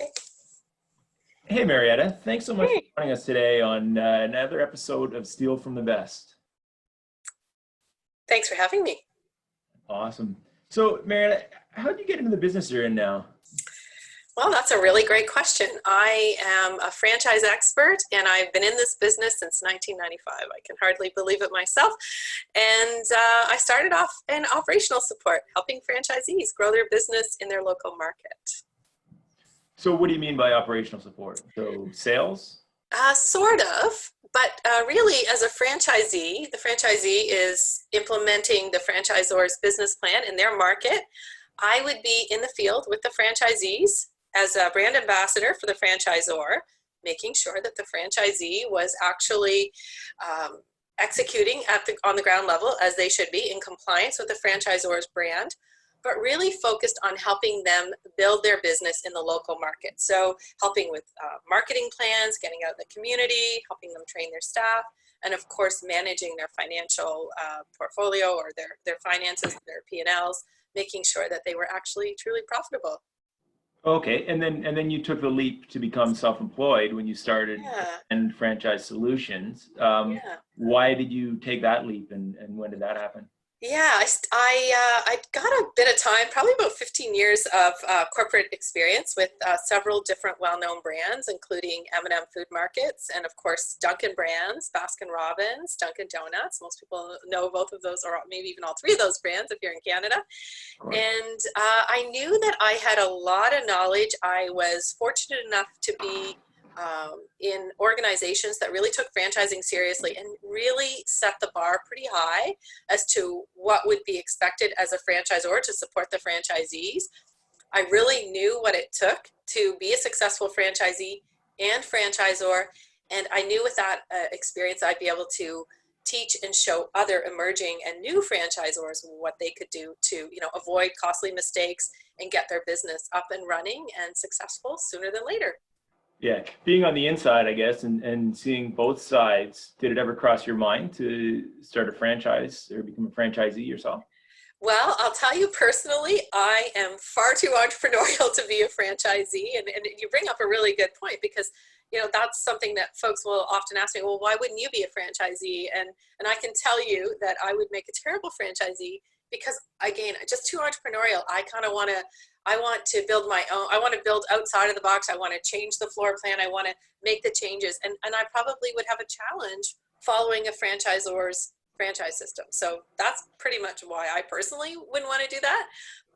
Okay. Hey Marietta, thanks so much for Hey. joining us today on another episode of Steal from the Best. Thanks for having me. Awesome. So Marietta, how did you get into the business you're in now? Well, that's a really great question. I am a franchise expert and I've been in this business since 1995. I can hardly believe it myself. And I started off in operational support, helping franchisees grow their business in their local market. So what do you mean by operational support? So sales? Sort of, but really, as a franchisee, the franchisee is implementing the franchisor's business plan in their market. I would be in the field with the franchisees as a brand ambassador for the franchisor, making sure that the franchisee was actually executing on the ground level as they should be in compliance with the franchisor's brand, but really focused on helping them build their business in the local market. So helping with marketing plans, getting out in the community, helping them train their staff, and of course, managing their financial portfolio or their finances, their P&Ls, making sure that they were actually truly profitable. Okay, and then you took the leap to become self-employed when you started Yeah, and Franchise Solutions. yeah. Why did you take that leap and when did that happen? Yeah, I got a bit of time, probably about 15 years of corporate experience with several different well-known brands, including M&M Food Markets and, of course, Dunkin' Brands, Baskin Robbins, Dunkin' Donuts. Most people know both of those, or maybe even all three of those brands if you're in Canada. Of course. And I knew that I had a lot of knowledge. I was fortunate enough to be in organizations that really took franchising seriously and really set the bar pretty high as to what would be expected as a franchisor to support the franchisees. I really knew what it took to be a successful franchisee and franchisor, and I knew with that experience I'd be able to teach and show other emerging and new franchisors what they could do to, avoid costly mistakes and get their business up and running and successful sooner than later. Yeah, being on the inside, I guess, and seeing both sides, did it ever cross your mind to start a franchise or become a franchisee yourself? Well, I'll tell you personally, I am far too entrepreneurial to be a franchisee. And you bring up a really good point because, that's something that folks will often ask me, well, why wouldn't you be a franchisee? And I can tell you that I would make a terrible franchisee because, again, just too entrepreneurial. I want to build my own, I want to build outside of the box. I want to change the floor plan. I want to make the changes. And I probably would have a challenge following a franchisor's franchise system. So that's pretty much why I personally wouldn't want to do that.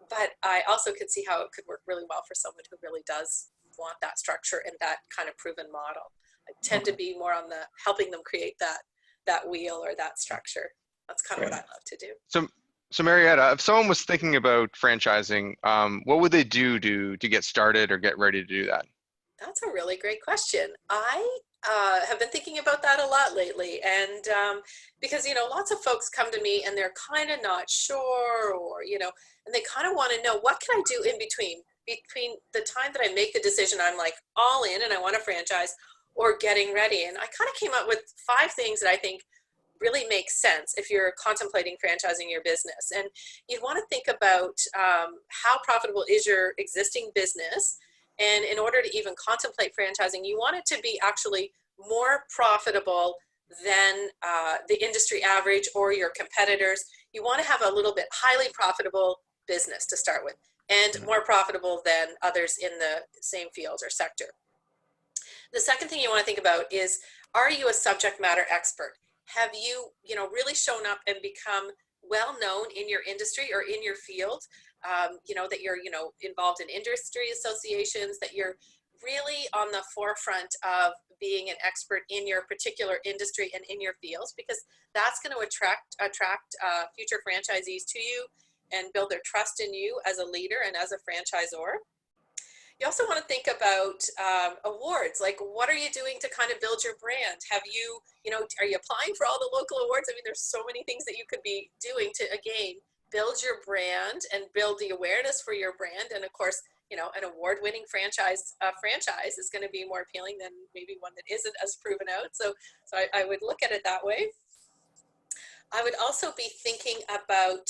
But I also could see how it could work really well for someone who really does want that structure and that kind of proven model. I tend to Okay, be more on the helping them create that wheel or that structure. That's kind of what great. I love to do. So Marietta, if someone was thinking about franchising, what would they do to get started or get ready to do that? That's a really great question. I have been thinking about that a lot lately, and because lots of folks come to me and they're kind of not sure, or and they kind of want to know what can I do in between the time that I make the decision, I'm like all in and I want a franchise, or getting ready. And I kind of came up with 5 things that I think really makes sense if you're contemplating franchising your business. And you'd want to think about how profitable is your existing business. And in order to even contemplate franchising, you want it to be actually more profitable than the industry average or your competitors. You want to have a little bit highly profitable business to start with, and more profitable than others in the same field or sector. The second thing you want to think about is, are you a subject matter expert? Have you, really shown up and become well known in your industry or in your field? That you're, involved in industry associations, that you're really on the forefront of being an expert in your particular industry and in your fields, because that's going to attract future franchisees to you and build their trust in you as a leader and as a franchisor. You also want to think about awards. Like, what are you doing to kind of build your brand? Have you, are you applying for all the local awards? I mean, there's so many things that you could be doing to, again, build your brand and build the awareness for your brand. And of course, an award-winning franchise is going to be more appealing than maybe one that isn't as proven out. So I would look at it that way. I would also be thinking about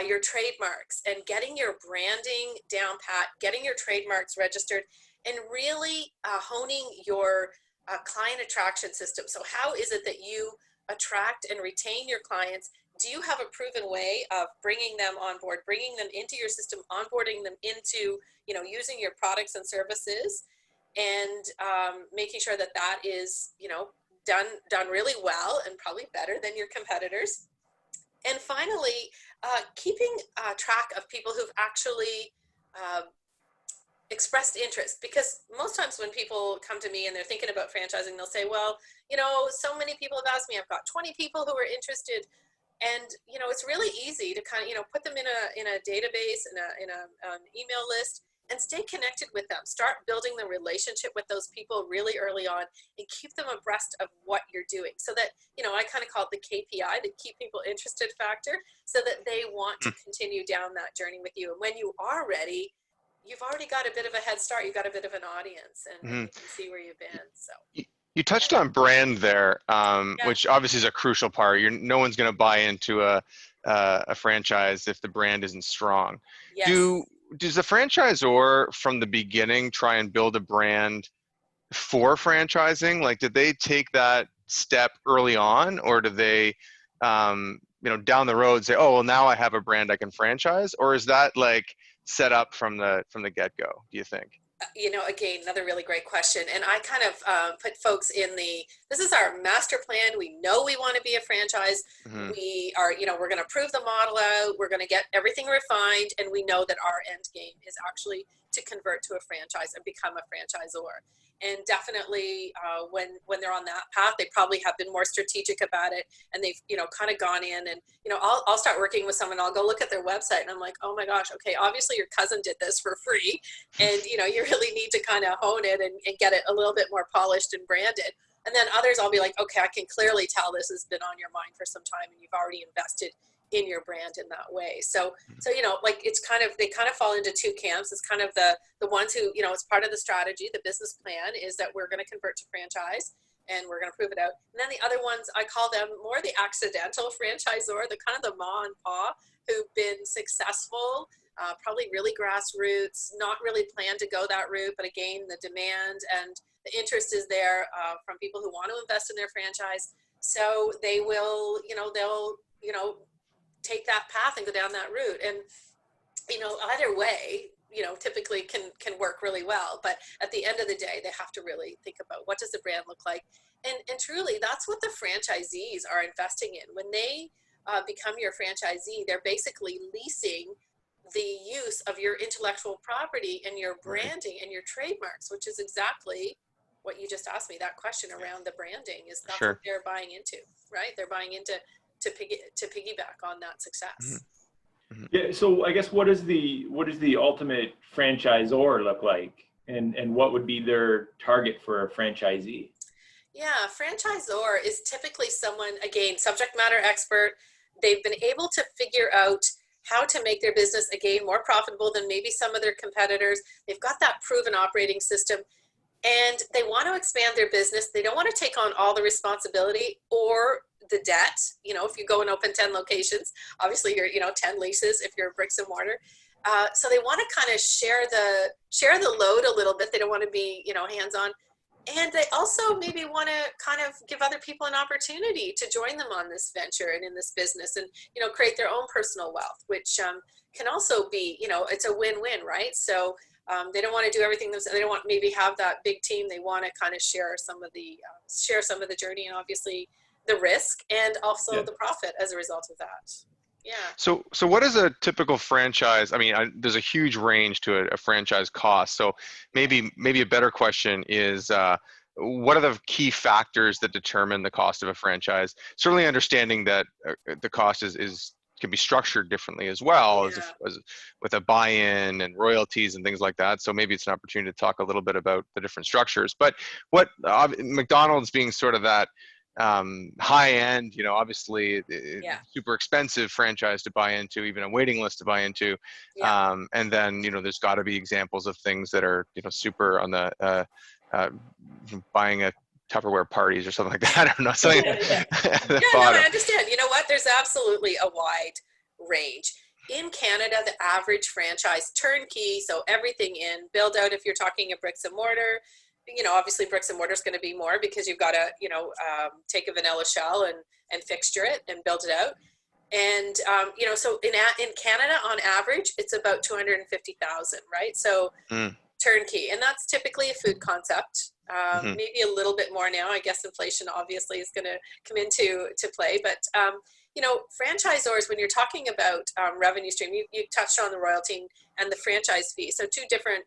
your trademarks and getting your branding down pat, getting your trademarks registered, and really honing your client attraction system. So how is it that you attract and retain your clients? Do you have a proven way of bringing them on board, bringing them into your system, onboarding them into, using your products and services, and making sure that that is, done really well and probably better than your competitors. And finally, keeping track of people who've actually expressed interest, because most times when people come to me and they're thinking about franchising, they'll say, well, so many people have asked me, I've got 20 people who are interested. And, it's really easy to kind of, put them in a database, in an email list, and stay connected with them. Start building the relationship with those people really early on, and keep them abreast of what you're doing. So that, I kind of call it the KPI, the keep people interested factor, so that they want to continue down that journey with you. And when you are ready, you've already got a bit of a head start. You've got a bit of an audience, and you can see where you've been. So you touched on brand there, which obviously is a crucial part. No one's going to buy into a franchise if the brand isn't strong. yes. Does the franchisor from the beginning try and build a brand for franchising? Like, did they take that step early on, or do they, down the road say, oh, well, now I have a brand I can franchise? Or is that like set up from the get-go, do you think? Again, another really great question. And I kind of put folks in this is our master plan. We know we want to be a franchise. We are, we're going to prove the model out. We're going to get everything refined. And we know that our end game is actually to convert to a franchise and become a franchisor. And definitely when they're on that path, they probably have been more strategic about it. And they've, kind of gone in and, I'll start working with someone. I'll go look at their website and I'm like, oh my gosh, okay, obviously your cousin did this for free. And, you really need to kind of hone it and get it a little bit more polished and branded. And then others, I'll be like, okay, I can clearly tell this has been on your mind for some time and you've already invested in your brand in that way. So they kind of fall into two camps. It's kind of the ones who, it's part of the strategy, the business plan is that we're going to convert to franchise and we're going to prove it out. And then the other ones, I call them more the accidental franchisor, the kind of the ma and pa who've been successful, probably really grassroots, not really planned to go that route, but again, the demand and the interest is there from people who want to invest in their franchise. So they will, they'll, take that path and go down that route. And, either way, typically can work really well. But at the end of the day, they have to really think about what does the brand look like? And truly, that's what the franchisees are investing in. When they become your franchisee, they're basically leasing the use of your intellectual property and your branding and your trademarks, which is exactly what you just asked me, that question around the branding is that's what they're buying into, right? They're buying into to piggyback on that success. Yeah. So I guess what does the ultimate franchisor look like, and what would be their target for a franchisee? Yeah, franchisor is typically someone, again, subject matter expert. They've been able to figure out how to make their business, again, more profitable than maybe some of their competitors. They've got that proven operating system and they want to expand their business. They don't want to take on all the responsibility or the debt. If you go and open 10 locations, obviously you're, 10 leases if you're bricks and mortar. So they want to kind of share the load a little bit. They don't want to be, hands-on. And they also maybe want to kind of give other people an opportunity to join them on this venture and in this business and, create their own personal wealth, which can also be, it's a win-win, right? So they don't want to do everything themselves. They don't want maybe have that big team. They want to kind of share some of the journey and obviously the risk and also the profit as a result of that. Yeah. So what is a typical franchise? I mean, there's a huge range to a franchise cost. So maybe a better question is, what are the key factors that determine the cost of a franchise? Certainly understanding that the cost can be structured differently as well as with a buy-in and royalties and things like that. So maybe it's an opportunity to talk a little bit about the different structures. But what McDonald's being sort of that high end, obviously super expensive franchise to buy into, even a waiting list to buy into. And then, there's got to be examples of things that are, super on the buying a Tupperware parties or something like that. I don't know. Something I understand. You know what? There's absolutely a wide range. in Canada, the average franchise turnkey, so everything in, build out if you're talking a bricks and mortar, obviously bricks and mortar is going to be more because you've got to, take a vanilla shell and fixture it and build it out. And, so in Canada, on average, it's about 250,000, right? So turnkey, and that's typically a food concept. Maybe a little bit more now. I guess inflation obviously is going to come into play, but franchisors, when you're talking about revenue stream, you touched on the royalty and the franchise fee. So two different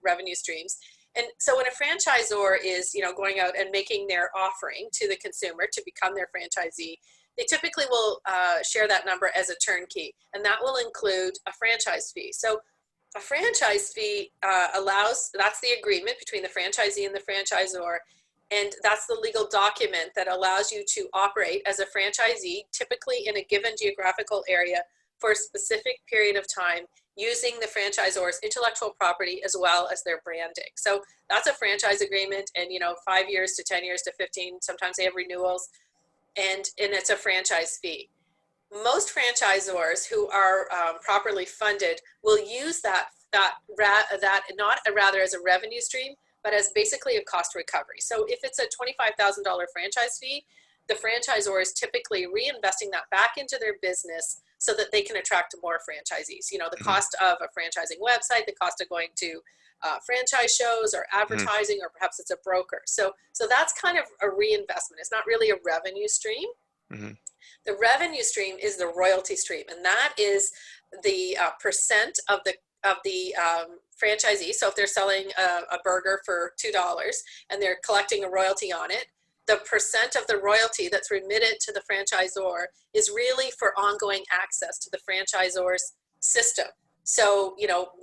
revenue streams. And so when a franchisor is, going out and making their offering to the consumer to become their franchisee, they typically will share that number as a turnkey, and that will include a franchise fee. So a franchise fee that's the agreement between the franchisee and the franchisor, and that's the legal document that allows you to operate as a franchisee, typically in a given geographical area for a specific period of time, using the franchisor's intellectual property as well as their branding. So that's a franchise agreement, and 5 years to 10 years to 15, sometimes they have renewals, and it's a franchise fee. Most franchisors who are properly funded will use that not rather as a revenue stream, but as basically a cost recovery. So if it's a $25,000 franchise fee, the franchisor is typically reinvesting that back into their business so that they can attract more franchisees. The cost of a franchising website, the cost of going to franchise shows or advertising, or perhaps it's a broker. So that's kind of a reinvestment. It's not really a revenue stream. The revenue stream is the royalty stream, and that is the percent of the franchisee. So if they're selling a burger for $2 and they're collecting a royalty on it, the percent of the royalty that's remitted to the franchisor is really for ongoing access to the franchisor's system. So,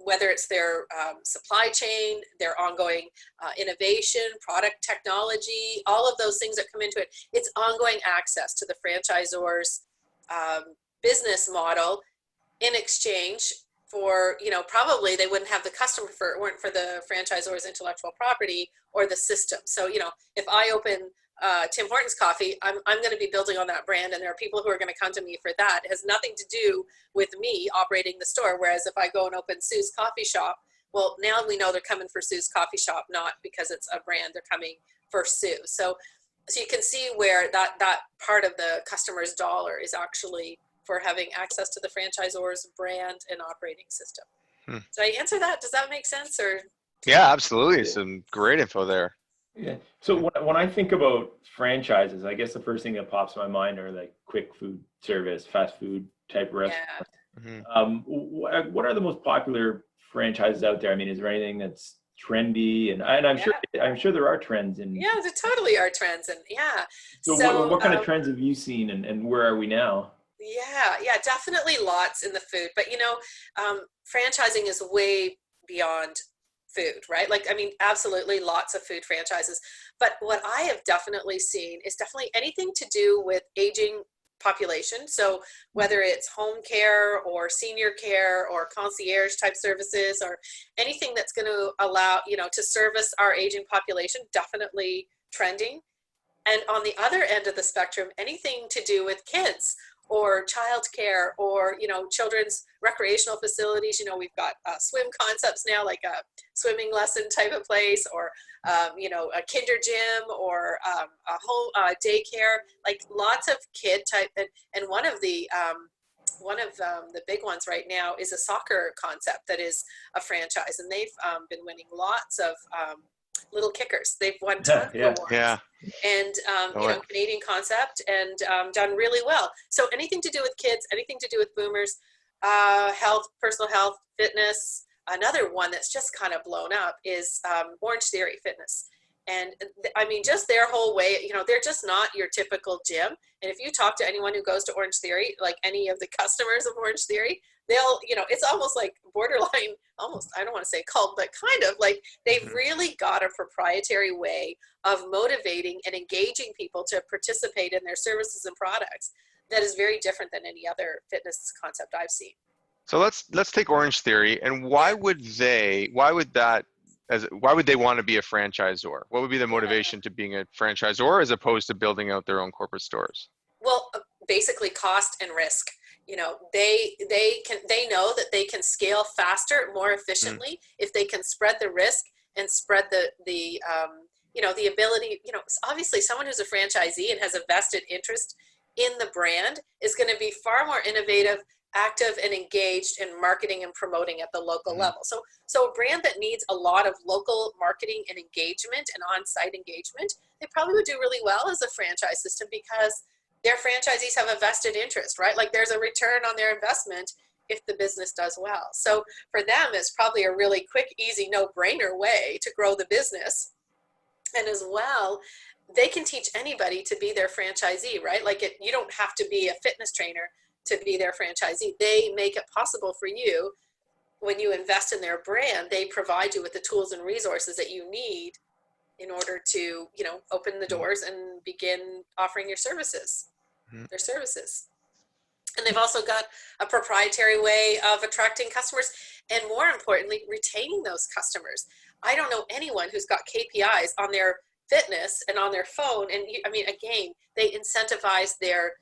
whether it's their supply chain, their ongoing innovation, product technology, all of those things that come into it, it's ongoing access to the franchisor's business model in exchange for, probably they wouldn't have the customer if it weren't for the franchisor's intellectual property or the system. So, if I open Tim Hortons coffee, I'm going to be building on that brand, and there are people who are going to come to me for that. It has nothing to do with me operating the store. Whereas if I go and open Sue's Coffee Shop, well, now we know they're coming for Sue's Coffee Shop, not because it's a brand. They're coming for Sue. So you can see where that part of the customer's dollar is actually for having access to the franchisor's brand and operating system. Did I answer that? Does that make sense? Or yeah, absolutely. Some great info there. Yeah. So when I think about franchises, I guess the first thing that pops in my mind are like quick food service, fast food type restaurants. What are the most popular franchises out there? I mean, is there anything that's trendy? And I'm sure there are trends. Yeah, there totally are trends. And yeah. So what kind of trends have you seen, and where are we now? Yeah, definitely lots in the food. But franchising is way beyond food, right? Absolutely lots of food franchises. But what I have definitely seen is definitely anything to do with aging population. So whether it's home care or senior care or concierge type services or anything that's going to allow, to service our aging population, definitely trending. And on the other end of the spectrum, anything to do with kids or childcare or, children's recreational facilities. We've got swim concepts now, like a swimming lesson type of place, or, a kinder gym, or a home daycare, like lots of kid type. And one of the big ones right now is a soccer concept that is a franchise, and they've been winning lots of little kickers. They've won tons of awards. Yeah. And, Canadian concept, and done really well. So anything to do with kids, anything to do with boomers, health, personal health, fitness. Another one that's just kind of blown up is Orange Theory Fitness. And just their whole way, they're just not your typical gym. And if you talk to anyone who goes to Orange Theory, like any of the customers of Orange Theory, they'll, it's almost like borderline, almost, I don't want to say cult, but kind of like they've really got a proprietary way of motivating and engaging people to participate in their services and products that is very different than any other fitness concept I've seen. So let's take Orange Theory, and why would they want to be a franchisor? What would be the motivation to being a franchisor as opposed to building out their own corporate stores? Well, basically cost and risk. they know that they can scale faster, more efficiently if they can spread the risk and spread the ability. Obviously someone who's a franchisee and has a vested interest in the brand is going to be far more innovative, active, and engaged in marketing and promoting at the local level. So a brand that needs a lot of local marketing and engagement and on-site engagement, they probably would do really well as a franchise system because their franchisees have a vested interest, right? Like there's a return on their investment if the business does well. So for them, it's probably a really quick, easy, no-brainer way to grow the business. And as well, they can teach anybody to be their franchisee, right? Like you don't have to be a fitness trainer to be their franchisee. They make it possible for you. When you invest in their brand, they provide you with the tools and resources that you need in order to, open the doors and begin offering your services, their services. And they've also got a proprietary way of attracting customers and, more importantly, retaining those customers. I don't know anyone who's got KPIs on their fitness and on their phone. And again, they incentivize their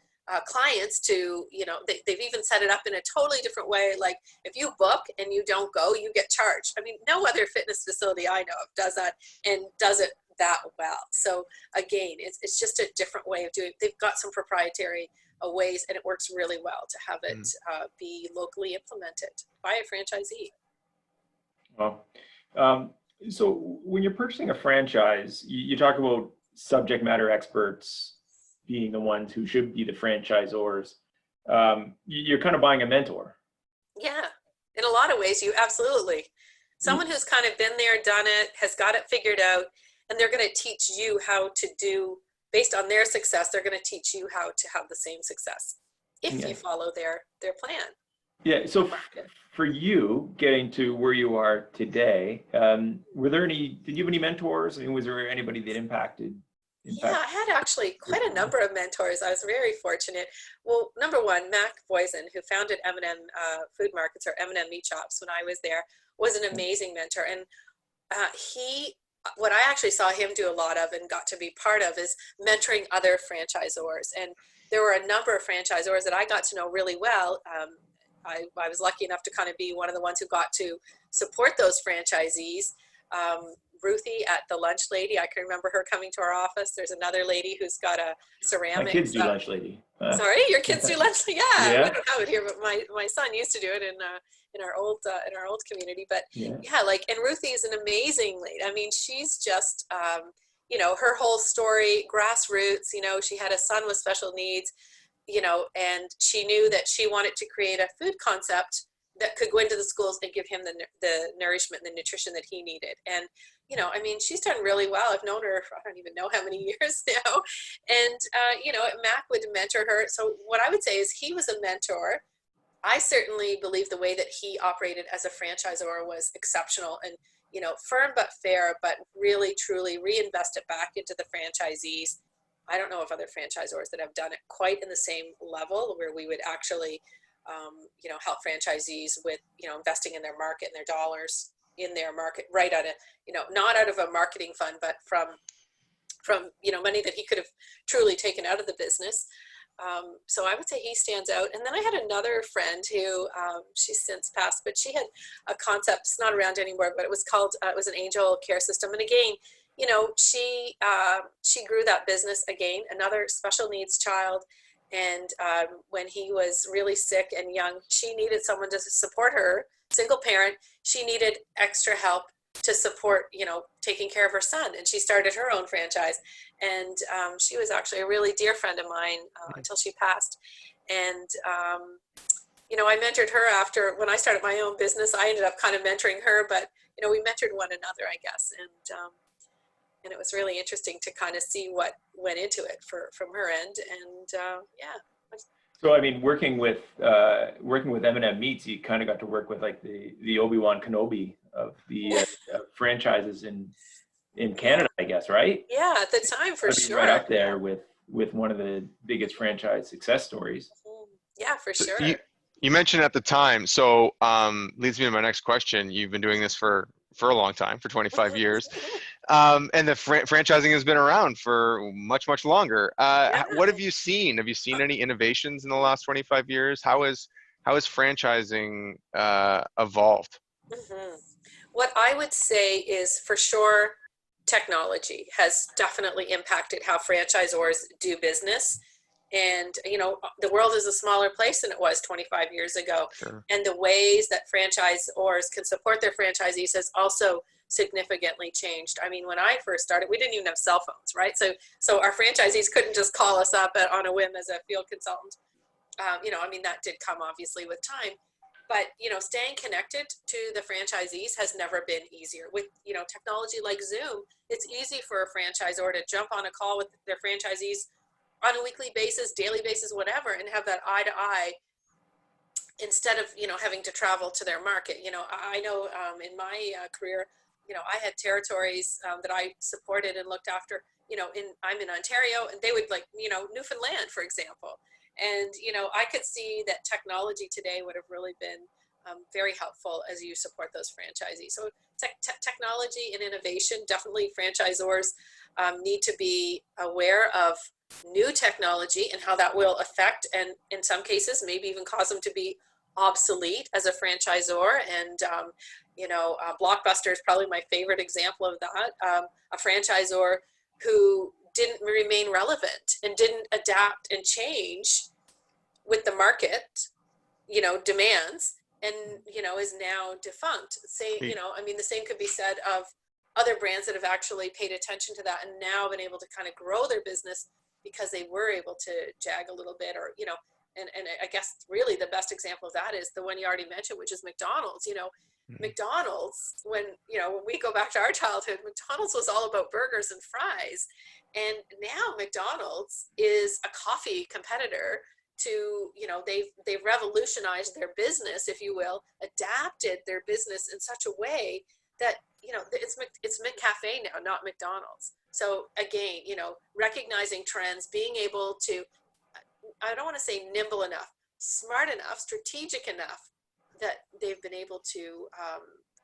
clients to, they've even set it up in a totally different way. Like if you book and you don't go, you get charged. No other fitness facility I know of does that and does it that well. So again, it's just a different way of doing it. They've got some proprietary ways, and it works really well to have it be locally implemented by a franchisee. Well, so when you're purchasing a franchise, you talk about subject matter experts being the ones who should be the franchisors. You're kind of buying a mentor. Yeah, in a lot of ways, you absolutely. Someone who's kind of been there, done it, has got it figured out, and they're going to teach you how to do, based on their success, they're going to teach you how to have the same success if you follow their plan. Yeah, so for you getting to where you are today, did you have any mentors? Was there anybody that impacted? Yeah, I had actually quite a number of mentors. I was very fortunate. Well, number one, Mac Boysen, who founded M&M Food Markets, or M&M Meat Shops when I was there, was an amazing mentor. And what I actually saw him do a lot of and got to be part of is mentoring other franchisors. And there were a number of franchisors that I got to know really well. I was lucky enough to kind of be one of the ones who got to support those franchisees. Ruthie at the Lunch Lady, I can remember her coming to our office. There's another lady who's got a ceramic. My kids do Lunch Lady. Sorry, your kids do Lunch Lady? Yeah, we don't have it here, but my son used to do it in our old community. But and Ruthie is an amazing lady. She's just her whole story, grassroots. She had a son with special needs. And she knew that she wanted to create a food concept that could go into the schools and give him the nourishment and the nutrition that he needed. And, she's done really well. I've known her for I don't even know how many years now. And, Mac would mentor her. So what I would say is he was a mentor. I certainly believe the way that he operated as a franchisor was exceptional and, firm but fair, but really, truly reinvest it back into the franchisees. I don't know of other franchisors that have done it quite in the same level where we would actually, help franchisees with, investing in their market and their dollars in their market right out of, not out of a marketing fund, but from money that he could have truly taken out of the business. So I would say he stands out. And then I had another friend who, she's since passed, but she had a concept, it's not around anymore, but it was called, it was an angel care system. And again, she grew that business again, another special needs child. And when he was really sick and young, she needed someone to support her, single parent. She needed extra help to support, taking care of her son. And she started her own franchise. And she was actually a really dear friend of mine until she passed. And, I mentored her after, when I started my own business, I ended up kind of mentoring her, but, we mentored one another, I guess. And it was really interesting to kind of see what went into it from her end. And So, working with M&M Meats, you kind of got to work with like the Obi-Wan Kenobi of the franchises in Canada, I guess, right? Yeah, at the time, for sure. Right up there with one of the biggest franchise success stories. Yeah, for sure. You mentioned at the time, so leads me to my next question. You've been doing this for a long time, for 25 years. And the franchising has been around for much, much longer. Yeah. What have you seen? Have you seen any innovations in the last 25 years? How has franchising evolved? Hmm. What I would say is for sure, technology has definitely impacted how franchisors do business. And, the world is a smaller place than it was 25 years ago. Sure. And the ways that franchisors can support their franchisees has also significantly changed. I mean, when I first started, we didn't even have cell phones, right? So our franchisees couldn't just call us up on a whim as a field consultant. That did come obviously with time, but staying connected to the franchisees has never been easier. With technology like Zoom, it's easy for a franchisor to jump on a call with their franchisees on a weekly basis, daily basis, whatever, and have that eye to eye instead of having to travel to their market. I know in my career, I had territories that I supported and looked after. I'm in Ontario, and they would Newfoundland, for example. And I could see that technology today would have really been very helpful as you support those franchisees. So technology and innovation, definitely franchisors need to be aware of new technology and how that will affect, and in some cases maybe even cause them to be obsolete as a franchisor. And Blockbuster is probably my favorite example of that. A franchisor who didn't remain relevant and didn't adapt and change with the market demands, and is now defunct. The same could be said of other brands that have actually paid attention to that and now been able to kind of grow their business because they were able to jag a little bit, or and I guess really the best example of that is the one you already mentioned, which is McDonald's. McDonald's, when we go back to our childhood, McDonald's was all about burgers and fries, and now McDonald's is a coffee competitor to they've revolutionized their business, if you will, adapted their business in such a way that it's McCafe now, not McDonald's. So again, recognizing trends, being able to, I don't want to say nimble enough, smart enough, strategic enough, that they've been able to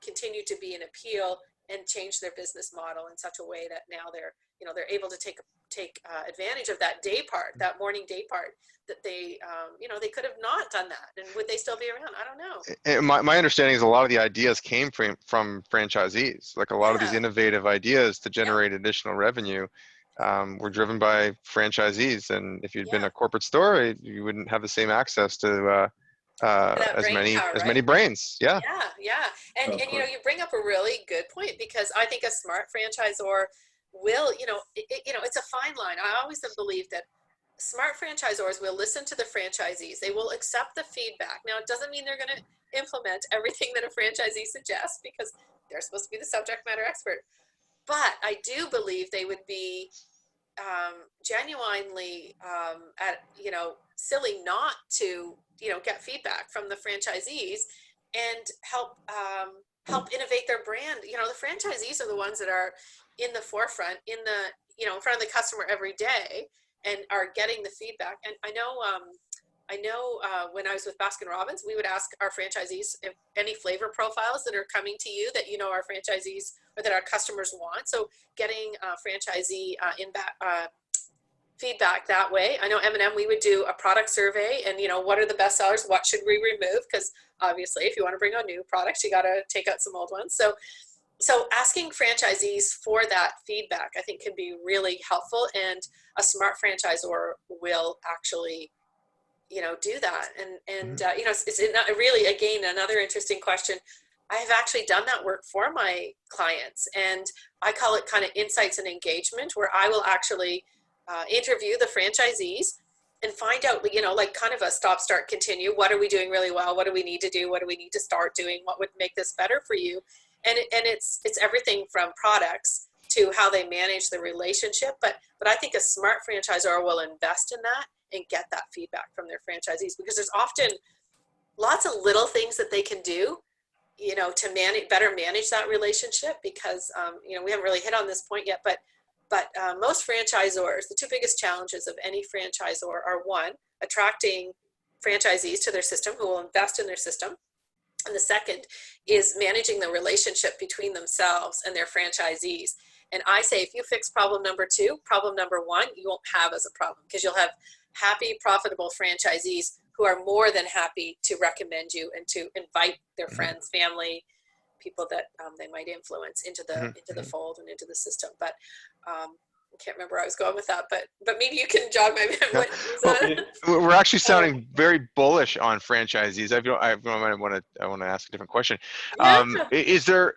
continue to be an appeal and change their business model in such a way that now they're able to take advantage of that day part, that morning day part, that they they could have not done that. And would they still be around? I don't know. And my understanding is a lot of the ideas came from franchisees. Like a lot of these innovative ideas to generate additional revenue were driven by franchisees. And if you'd been a corporate store, you wouldn't have the same access to as many brains. Yeah. And you bring up a really good point, because I think a smart franchisor will, it's a fine line. I always have believed that smart franchisors will listen to the franchisees. They will accept the feedback. Now, it doesn't mean they're going to implement everything that a franchisee suggests, because they're supposed to be the subject matter expert. But I do believe they would be genuinely silly not to get feedback from the franchisees and help innovate their brand. The franchisees are the ones that are in the forefront, in front of the customer every day, and are getting the feedback. And I know when I was with Baskin Robbins, we would ask our franchisees if any flavor profiles that are coming to you that our franchisees or that our customers want. So getting franchisee feedback that way. I know M&M, we would do a product survey, and what are the best sellers? What should we remove? Because obviously, if you want to bring on new products, you got to take out some old ones. So asking franchisees for that feedback, I think, can be really helpful, and a smart franchisor will actually do that. And it's not really, again, another interesting question. I have actually done that work for my clients, and I call it kind of insights and engagement, where I will actually interview the franchisees and find out, like kind of a stop, start, continue. What are we doing really well? What do we need to do? What do we need to start doing? What would make this better for you? And it's everything from products to how they manage the relationship. But I think a smart franchisor will invest in that and get that feedback from their franchisees, because there's often lots of little things that they can do, to better manage that relationship. Because we haven't really hit on this point yet, but most franchisors, the two biggest challenges of any franchisor are, one, attracting franchisees to their system who will invest in their system. And the second is managing the relationship between themselves and their franchisees. And I say, if you fix problem number 2, problem number 1, you won't have as a problem, because you'll have happy, profitable franchisees who are more than happy to recommend you and to invite their friends, family, people that they might influence into the fold and into the system. But I can't remember where I was going with that, but maybe you can jog my memory. We're actually sounding very bullish on franchisees. I want to ask a different question. Is there,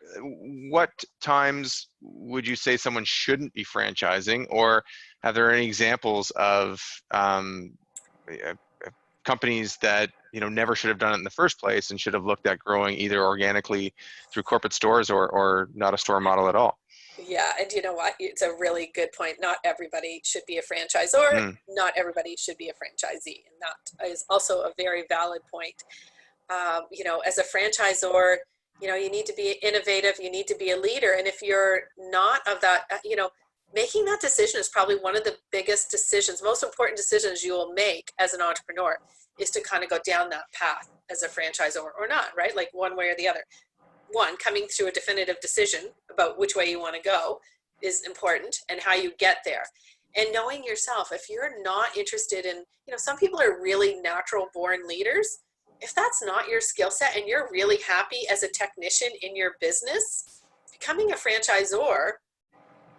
what times would you say someone shouldn't be franchising, or are there any examples of companies that never should have done it in the first place and should have looked at growing either organically through corporate stores or not a store model at all? Yeah, and you know what? It's a really good point. Not everybody should be a franchisor. Not everybody should be a franchisee, and that is also a very valid point. As a franchisor, you need to be innovative. You need to be a leader, and if you're not of that, making that decision is probably one of the biggest decisions, most important decisions you will make as an entrepreneur, is to kind of go down that path as a franchisor or not, right? Like one way or the other. One, coming to a definitive decision about which way you want to go is important, and how you get there. And knowing yourself, if you're not interested in, some people are really natural born leaders. If that's not your skill set and you're really happy as a technician in your business, becoming a franchisor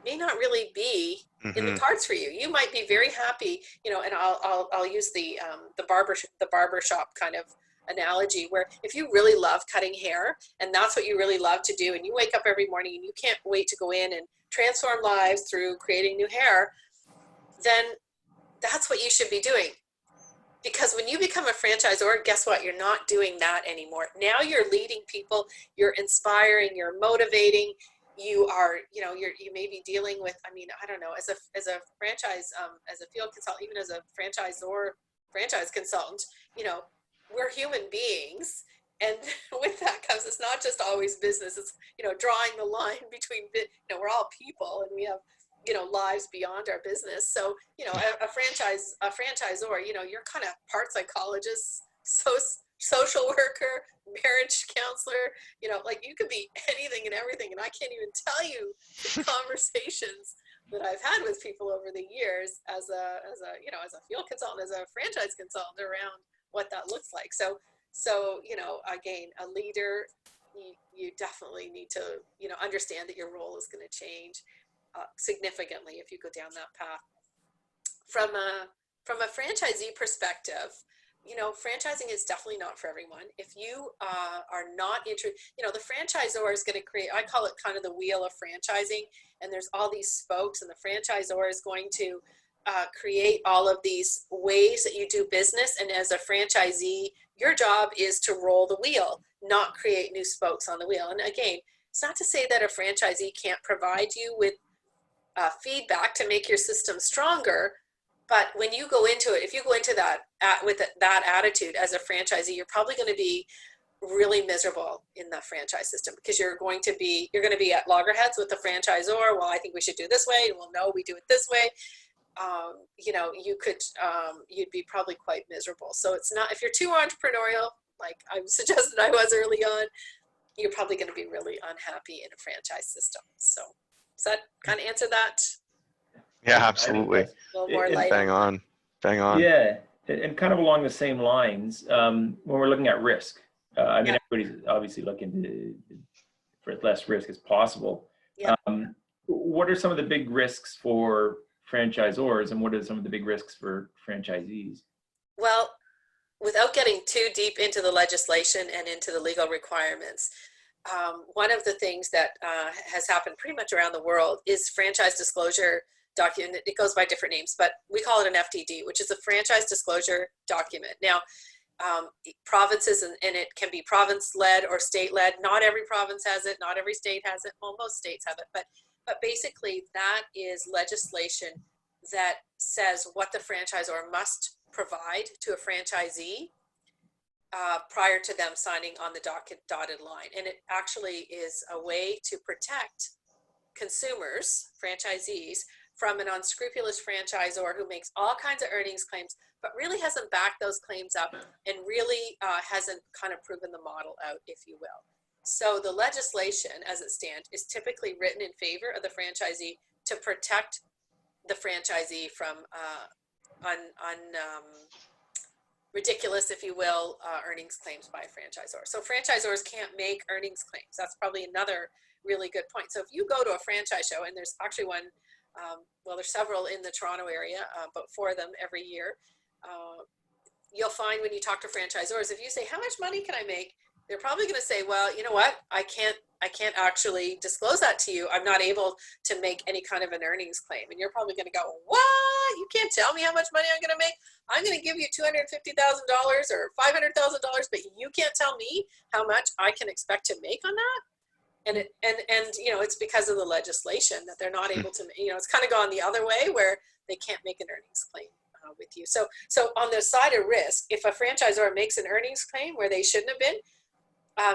may not really be in the cards for you. You might be very happy, and I'll use the barber shop kind of analogy, where if you really love cutting hair and that's what you really love to do, and you wake up every morning and you can't wait to go in and transform lives through creating new hair, then that's what you should be doing. Because when you become a franchisor, guess what? You're not doing that anymore. Now you're leading people, you're inspiring, you're motivating. You are, you may be dealing with, I don't know, as a franchise, as a field consultant, even as a franchise consultant, we're human beings, and with that comes, it's not just always business. It's, drawing the line between, we're all people, and we have, lives beyond our business. So, a franchisor, you're kind of part psychologist, social worker, marriage counselor, like you could be anything and everything. And I can't even tell you the conversations that I've had with people over the years as a field consultant, as a franchise consultant, around what that looks like. So, again, a leader, you definitely need to, understand that your role is going to change significantly if you go down that path. From a franchisee perspective, franchising is definitely not for everyone. If you are not interested, the franchisor is going to create, I call it kind of the wheel of franchising, and there's all these spokes, and the franchisor is going to create all of these ways that you do business. And as a franchisee, your job is to roll the wheel, not create new spokes on the wheel. And again, it's not to say that a franchisee can't provide you with feedback to make your system stronger. But when you go into it, if you go into that with that attitude as a franchisee, you're probably going to be really miserable in the franchise system, because you're going to be at loggerheads with the franchisor. Well, I think we should do this way. Well, no, we do it this way. You'd be probably quite miserable. So it's not, if you're too entrepreneurial, like I suggested I was early on, you're probably going to be really unhappy in a franchise system. So does that kind of answer that? Yeah, absolutely. A little more light. Bang on. Yeah, and kind of along the same lines, when we're looking at risk, everybody's obviously looking for as less risk as possible. Yeah. What are some of the big risks for franchisors, and what are some of the big risks for franchisees? Well, without getting too deep into the legislation and into the legal requirements, one of the things that has happened pretty much around the world is franchise disclosure document. It goes by different names, but we call it an FDD, which is a franchise disclosure document. Now, provinces, and it can be province-led or state-led. Not every province has it. Not every state has it. Well, most states have it, but basically that is legislation that says what the franchisor must provide to a franchisee prior to them signing on the dotted line. And it actually is a way to protect consumers, franchisees, from an unscrupulous franchisor who makes all kinds of earnings claims, but really hasn't backed those claims up and really hasn't kind of proven the model out, if you will. So the legislation as it stands is typically written in favor of the franchisee to protect the franchisee from ridiculous, if you will, earnings claims by a franchisor. So franchisors can't make earnings claims. That's probably another really good point. So if you go to a franchise show, and there's actually one, well, there's several in the Toronto area, about 4 of them every year. You'll find when you talk to franchisors, if you say, how much money can I make? They're probably going to say, well, you know what? I can't actually disclose that to you. I'm not able to make any kind of an earnings claim. And you're probably going to go, what? You can't tell me how much money I'm going to make? I'm going to give you $250,000 or $500,000, but you can't tell me how much I can expect to make on that? And you know, it's because of the legislation that they're not able to, you know, it's kind of gone the other way where they can't make an earnings claim with you. So on the side of risk, if a franchisor makes an earnings claim where they shouldn't have been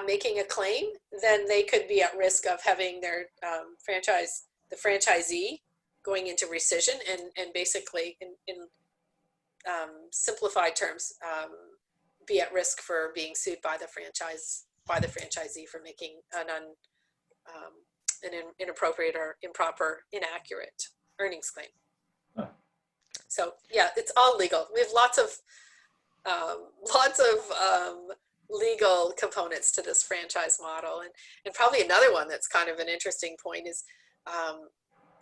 making a claim, then they could be at risk of having their the franchisee going into rescission and basically in simplified terms, be at risk for being sued by the franchisee for making an inappropriate or improper, inaccurate earnings claim. Huh. So yeah, it's all legal. We have lots of legal components to this franchise model, and probably another one that's kind of an interesting point is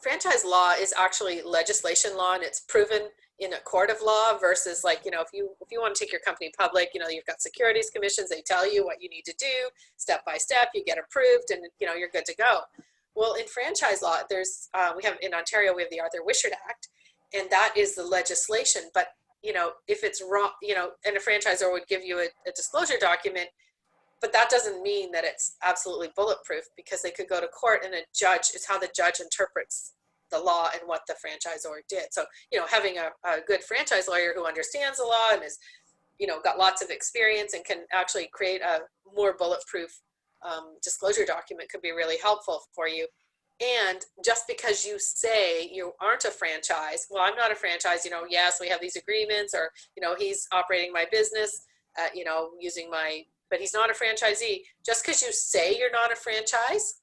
franchise law is actually legislation law, and it's proven in a court of law versus, like, you know, if you want to take your company public, you know, you've got securities commissions, they tell you what you need to do step by step, you get approved, and you know, you're good to go. Well, in franchise law, there's we have in Ontario, we have the Arthur Wishart Act, and that is the legislation. But you know, if it's wrong, you know, and a franchisor would give you a disclosure document, but that doesn't mean that it's absolutely bulletproof, because they could go to court and it's how the judge interprets the law and what the franchisor did. So, you know, having a good franchise lawyer who understands the law and is, you know, got lots of experience and can actually create a more bulletproof disclosure document could be really helpful for you. And just because you say you aren't a franchise, well, I'm not a franchise, you know, yes, we have these agreements, or, you know, he's operating my business, you know, but he's not a franchisee. Just because you say you're not a franchise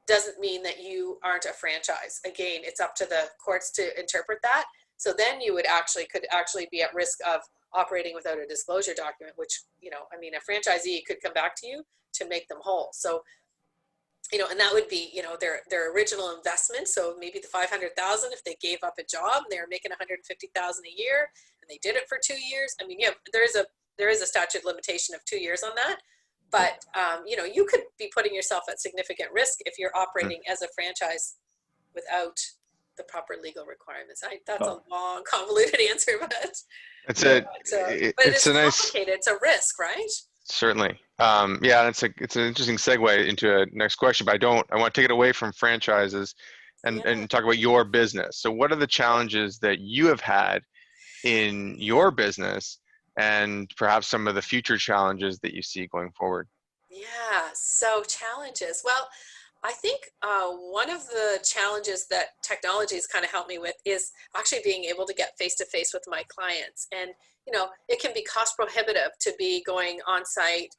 doesn't mean that you aren't a franchise. Again, it's up to the courts to interpret that. So then you could actually be at risk of operating without a disclosure document, which, you know, I mean, a franchisee could come back to you to make them whole. So, you know, and that would be, you know, their original investment. So maybe the $500,000, if they gave up a job and they were making $150,000 a year and they did it for 2 years. I mean, yeah, there is a statute of limitation of 2 years on that. But, you know, you could be putting yourself at significant risk if you're operating as a franchise without the proper legal requirements. That's a long, convoluted answer, but it's a nice, complicated. It's a risk, right? Certainly. Yeah, it's an interesting segue into a next question, but I want to take it away from franchises and talk about your business. So what are the challenges that you have had in your business, and perhaps some of the future challenges that you see going forward? Yeah, so challenges. Well, I think one of the challenges that technology has kind of helped me with is actually being able to get face-to-face with my clients. And, you know, it can be cost prohibitive to be going on site.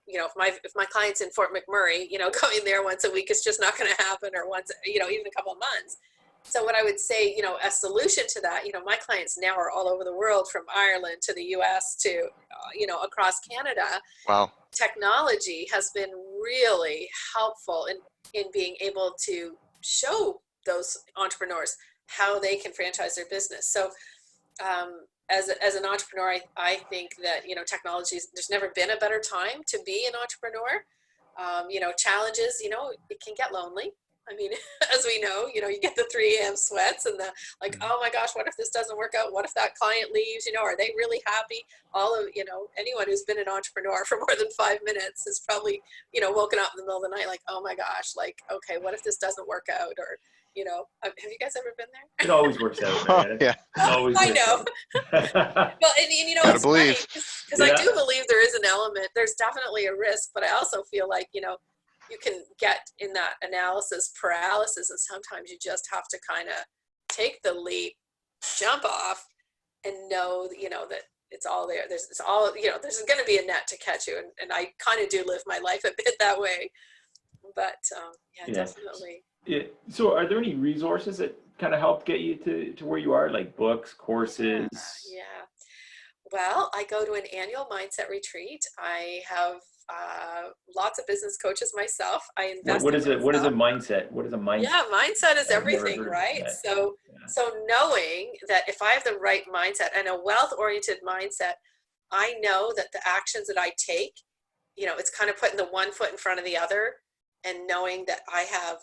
You know, if my client's in Fort McMurray, you know, going there once a week is just not going to happen, or once, you know, even a couple of months. So what I would say, you know, a solution to that, you know, my clients now are all over the world, from Ireland to the US to, you know, across Canada. Wow. Technology has been really helpful in being able to show those entrepreneurs how they can franchise their business. So as an entrepreneur, I think that, you know, there's never been a better time to be an entrepreneur. You know, challenges, you know, it can get lonely. I mean, as we know, you know, you get the 3 a.m. sweats and the, like, oh my gosh, what if this doesn't work out? What if that client leaves? You know, are they really happy? You know, anyone who's been an entrepreneur for more than 5 minutes has probably, you know, woken up in the middle of the night like, oh my gosh, like, okay, what if this doesn't work out? Or, you know, have you guys ever been there? It always works out, Marietta. Yeah. I know. Well, and you know, it's funny because I do believe there is an element, there's definitely a risk, but I also feel like, you know, you can get in that analysis paralysis, and sometimes you just have to kind of take the leap, jump off, and know, you know, that it's all there. It's all, there's going to be a net to catch you. And I kind of do live my life a bit that way, but definitely. Yeah. So are there any resources that kind of help get you to where you are, like books, courses? Yeah. Well, I go to an annual mindset retreat. I have lots of business coaches myself. I invest What is in it? What is a myself. mindset? What is a mindset? Yeah, mindset is I've never everything, heard of right? that. So knowing that if I have the right mindset and a wealth-oriented mindset, I know that the actions that I take, it's kind of putting the one foot in front of the other, and knowing that I have,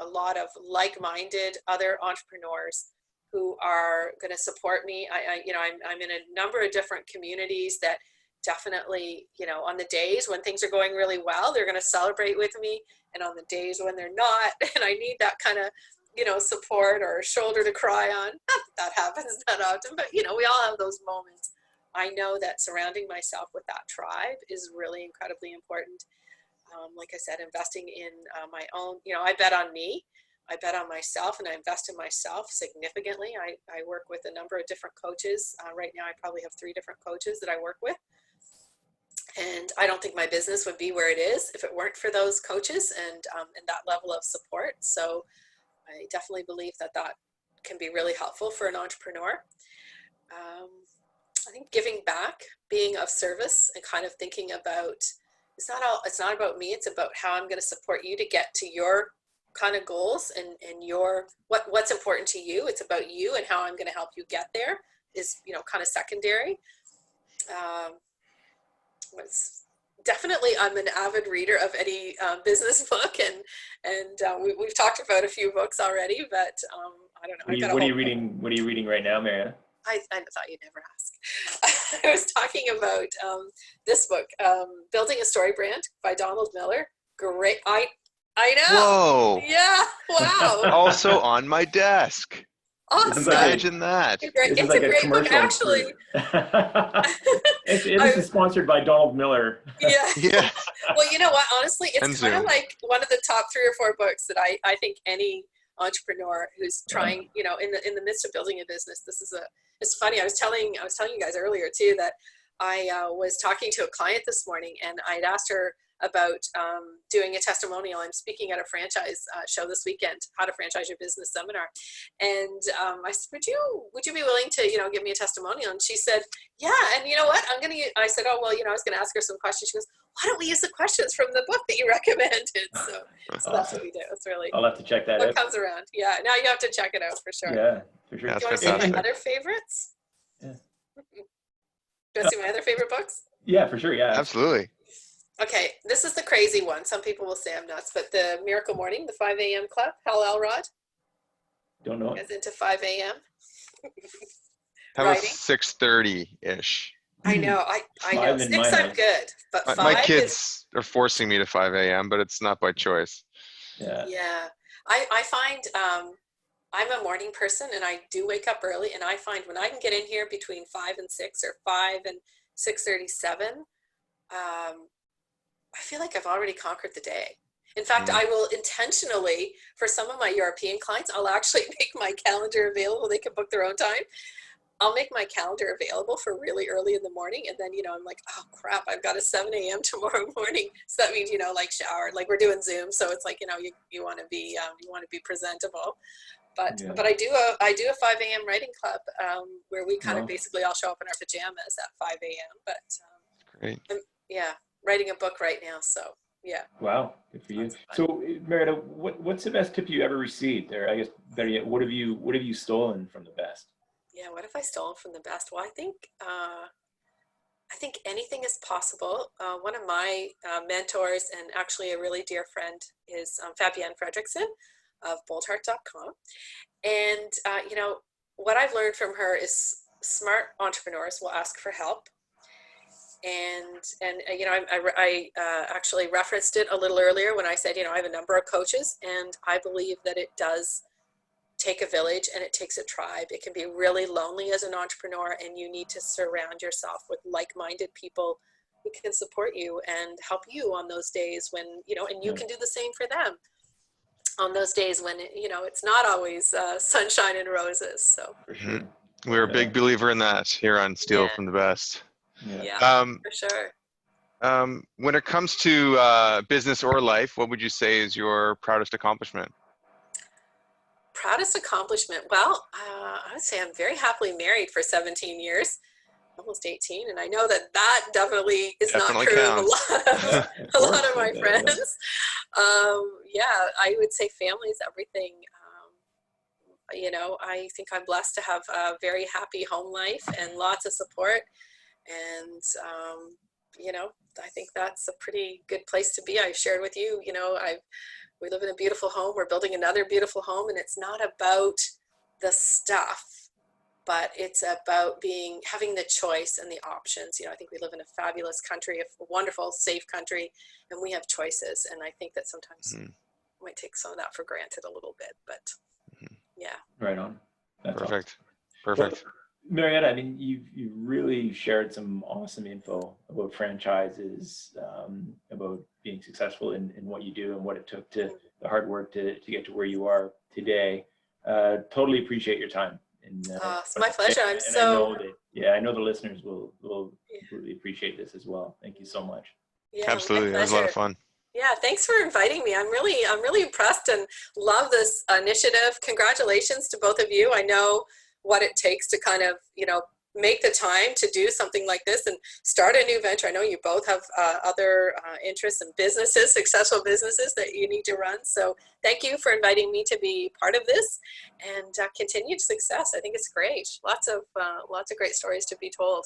a lot of like-minded other entrepreneurs who are going to support me. I'm in a number of different communities that definitely, on the days when things are going really well, they're going to celebrate with me. And on the days when they're not, and I need that kind of, support or shoulder to cry on, not that happens that often, but, we all have those moments. I know that surrounding myself with that tribe is really incredibly important. Like I said, investing in my own, I bet on me. I bet on myself, and I invest in myself significantly. I work with a number of different coaches. Right now, I probably have 3 different coaches that I work with. And I don't think my business would be where it is if it weren't for those coaches and that level of support. So I definitely believe that can be really helpful for an entrepreneur. I think giving back, being of service, and kind of thinking about, it's not about me, it's about how I'm going to support you to get to your kind of goals and your what's important to you. It's about you, and how I'm going to help you get there is kind of secondary. Definitely, I'm an avid reader of any business book, and we've talked about a few books already, but I don't know. What are you reading? What are you reading right now, Marietta? I thought you'd never ask. I was talking about this book, Building a Story Brand by Donald Miller. Great. I know. Whoa. Yeah. Wow. Also on my desk. Awesome. Imagine that. It's like a great book, actually. This is sponsored by Donald Miller. Yeah. Well, you know what? Honestly, it's kind of like one of the top 3 or 4 books that I think any entrepreneur who's trying, in the midst of building a business. It's funny. I was telling you guys earlier too that I was talking to a client this morning, and I'd asked her about doing a testimonial. I'm speaking at a franchise show this weekend, How to Franchise Your Business seminar. And I said, would you be willing to, give me a testimonial? And she said, yeah. And you know what? I said, oh, well, I was going to ask her some questions. She goes, why don't we use the questions from the book that you recommended? So that's what we do. It's really, I'll have to check that out. What comes around. Yeah. Now you have to check it out for sure. Yeah, for sure. That's do you want to see my other favorites? Yeah. Do you want to see my other favorite books? Yeah, for sure. Yeah. Absolutely. Okay, this is the crazy one. Some people will say I'm nuts, but the Miracle Morning, the 5 a.m. Club, Hal Elrod. Don't know. Is into 5 a.m. How about 6:30-ish? I know. I know. 6 I'm good, but 5 my kids are forcing me to 5 a.m., but it's not by choice. Yeah. Yeah. I find I'm a morning person, and I do wake up early, and I find when I can get in here between 5 and 6 or 5 and 6:37, I feel like I've already conquered the day. In fact, I will intentionally, for some of my European clients, I'll actually make my calendar available. They can book their own time. I'll make my calendar available for really early in the morning. And then, I'm like, oh crap, I've got a 7 a.m. tomorrow morning. So that means, like shower, like we're doing Zoom. So it's like, you want to be presentable. But I do a 5 a.m. writing club where we kind of basically all show up in our pajamas at 5 a.m. But great. Writing a book right now. So yeah. Wow, good for you. So Marietta, what's the best tip you ever received? Or I guess better yet, what have you stolen from the best? Yeah, what have I stolen from the best? Well, I think anything is possible. One of my mentors, and actually a really dear friend, is Fabienne Fredrickson of boldheart.com. And what I've learned from her is smart entrepreneurs will ask for help. And I actually referenced it a little earlier when I said, I have a number of coaches, and I believe that it does take a village and it takes a tribe. It can be really lonely as an entrepreneur, and you need to surround yourself with like-minded people who can support you and help you on those days when, and you can do the same for them on those days when, it's not always sunshine and roses. So. For sure. We're a big believer in that here on Steal from the Best. Yeah, for sure. When it comes to business or life, what would you say is your proudest accomplishment? Proudest accomplishment? Well, I would say I'm very happily married for 17 years, almost 18, and I know that definitely is not true of a lot of my friends. Yeah, I would say family is everything. You know, I think I'm blessed to have a very happy home life and lots of support. And, you know, I think that's a pretty good place to be. I've shared with you, you know, we live in a beautiful home. We're building another beautiful home, and it's not about the stuff, but it's about having the choice and the options. You know, I think we live in a fabulous country, a wonderful, safe country, and we have choices. And I think that sometimes we might take some of that for granted a little bit, but yeah. Right on. That's Perfect. Awesome. Perfect. Well, Marietta, I mean, you really shared some awesome info about franchises, about being successful in what you do and what it took to the hard work to get to where you are today. Totally appreciate your time. And, it's my pleasure. I know that, I know the listeners will really appreciate this as well. Thank you so much. Yeah, absolutely. That was a lot of fun. Yeah, thanks for inviting me. I'm really impressed and love this initiative. Congratulations to both of you. I know what it takes to kind of, you know, make the time to do something like this and start a new venture. I know you both have other interests and businesses, successful businesses that you need to run. So thank you for inviting me to be part of this, and continued success. I think it's great. Lots of great stories to be told.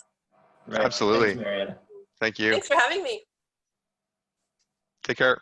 Right. Absolutely. Thanks, Marietta. Thank you. Thanks for having me. Take care.